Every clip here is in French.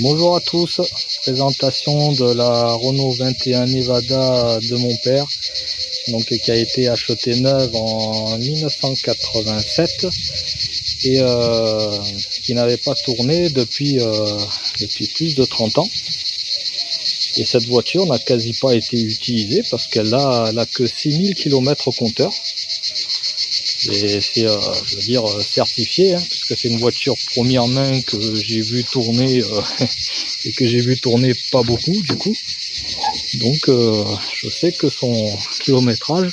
Bonjour à tous, présentation de la Renault 21 Nevada de mon père, donc qui a été achetée neuve en 1987 et qui n'avait pas tourné depuis plus de 30 ans. Et cette voiture n'a quasi pas été utilisée parce qu'elle n'a que 6000 km au compteur. Et c'est, je veux dire, certifié, hein, parce que c'est une voiture première main que j'ai vu tourner et que j'ai vu tourner pas beaucoup du coup. Donc je sais que son kilométrage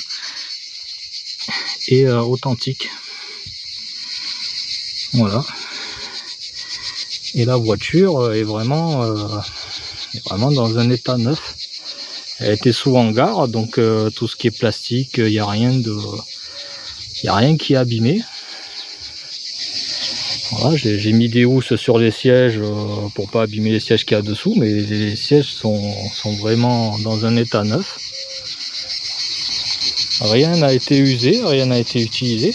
est authentique. Voilà. Et la voiture est vraiment dans un état neuf. Elle a été sous hangar, donc tout ce qui est plastique, il n'y a rien qui est abîmé. Voilà, j'ai mis des housses sur les sièges pour pas abîmer les sièges qu'il y a dessous, mais les sièges sont vraiment dans un état neuf. Rien n'a été usé, rien n'a été utilisé.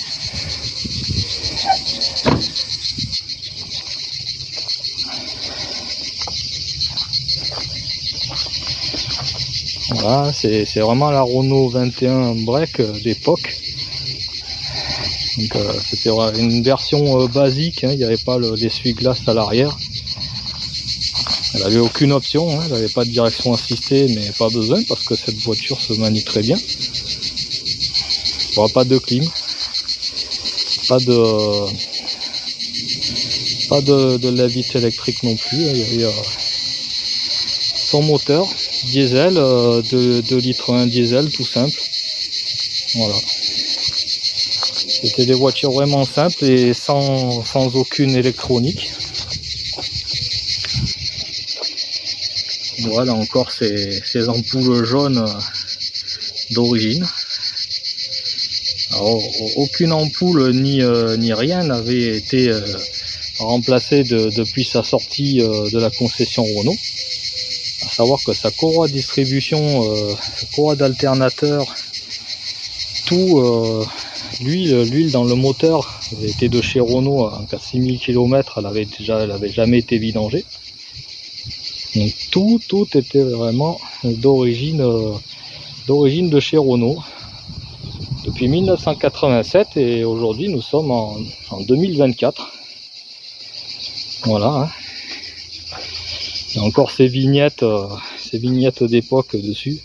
Voilà, c'est vraiment la Renault 21 break d'époque. Donc c'était une version basique, hein, il n'y avait pas l'essuie-glace à l'arrière. Elle n'avait aucune option, hein, elle n'avait pas de direction assistée, mais pas besoin parce que cette voiture se manie très bien. Bon, pas de clim, pas de la-vite électrique non plus. Il y avait son moteur diesel, 2 litres 1 diesel tout simple. Voilà. C'était des voitures vraiment simples et sans aucune électronique. Voilà encore ces ampoules jaunes d'origine. Alors, aucune ampoule ni rien n'avait été remplacée depuis sa sortie de la concession Renault. À savoir que sa courroie de distribution, sa courroie d'alternateur, tout, l'huile dans le moteur avait été de chez Renault à 6000 km, elle avait jamais été vidangée. Donc tout était vraiment d'origine de chez Renault depuis 1987 et aujourd'hui nous sommes en 2024. Voilà. Hein. Il y a encore ces vignettes d'époque dessus.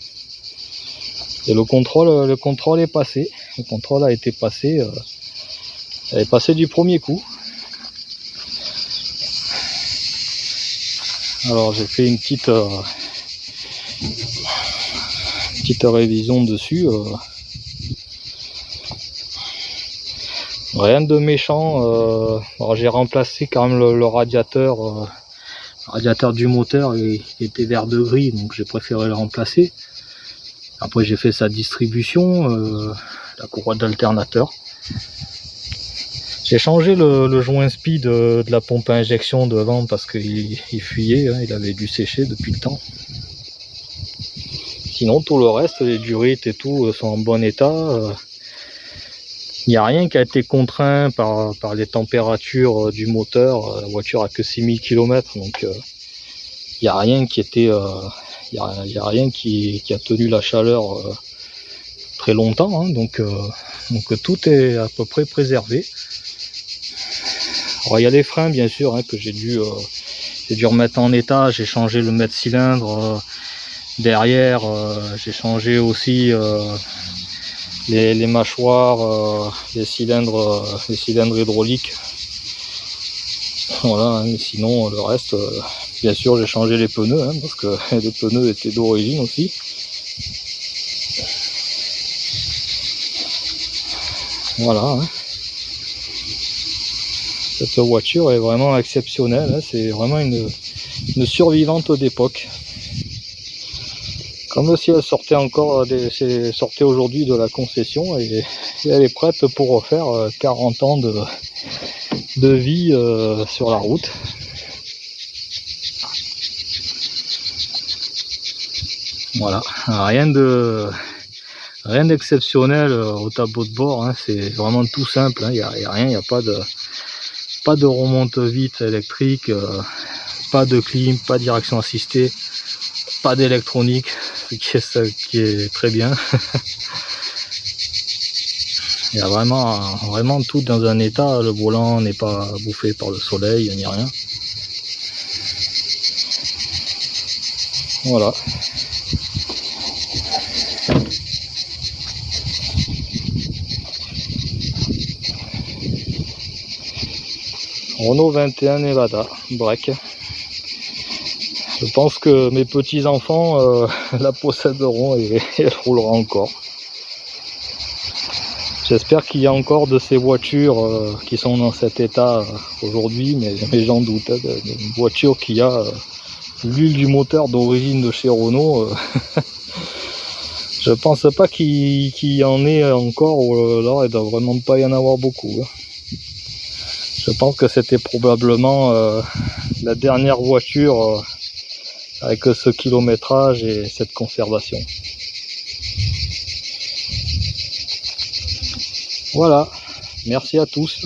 Et le contrôle est passé. Le contrôle a été passé. Elle est passée du premier coup. Alors j'ai fait une petite révision dessus. Rien de méchant. Alors j'ai remplacé quand même le radiateur. Le radiateur du moteur il était vert de gris, donc j'ai préféré le remplacer. Après j'ai fait sa distribution, la courroie d'alternateur. J'ai changé le joint speed de la pompe à injection devant parce qu'il fuyait, hein, il avait dû sécher depuis le temps. Sinon tout le reste, les durites et tout sont en bon état. Il n'y a rien qui a été contraint par les températures du moteur. La voiture a que 6000 km, donc il n'y a rien qui était... il n'y a rien qui a tenu la chaleur très longtemps, hein, donc tout est à peu près préservé. Alors il y a les freins bien sûr, hein, que j'ai dû remettre en état. J'ai changé le mètre-cylindre derrière, j'ai changé aussi les mâchoires, les cylindres hydrauliques. Voilà, hein, mais sinon le reste, bien sûr j'ai changé les pneus, hein, parce que les pneus étaient d'origine aussi. Voilà. Hein. Cette voiture est vraiment exceptionnelle, hein, c'est vraiment une survivante d'époque. Comme si elle sortait sortait aujourd'hui de la concession et elle est prête pour refaire 40 ans de vie sur la route. Voilà, rien d'exceptionnel au tableau de bord, hein. C'est vraiment tout simple, hein. Il n'y a rien, il n'y a pas pas de remonte vite électrique, pas de clim, pas de direction assistée, pas d'électronique, ce qui est très bien. Il y a vraiment tout dans un état. Le volant n'est pas bouffé par le soleil ni rien. Voilà. Renault 21 Nevada, break. Je pense que mes petits-enfants la posséderont et elle roulera encore. J'espère qu'il y a encore de ces voitures qui sont dans cet état aujourd'hui, mais j'en doute. Une voiture qui a l'huile du moteur d'origine de chez Renault. Je pense pas qu'il y en ait encore, là il doit vraiment pas y en avoir beaucoup. Je pense que c'était probablement la dernière voiture avec ce kilométrage et cette conservation. Voilà, merci à tous.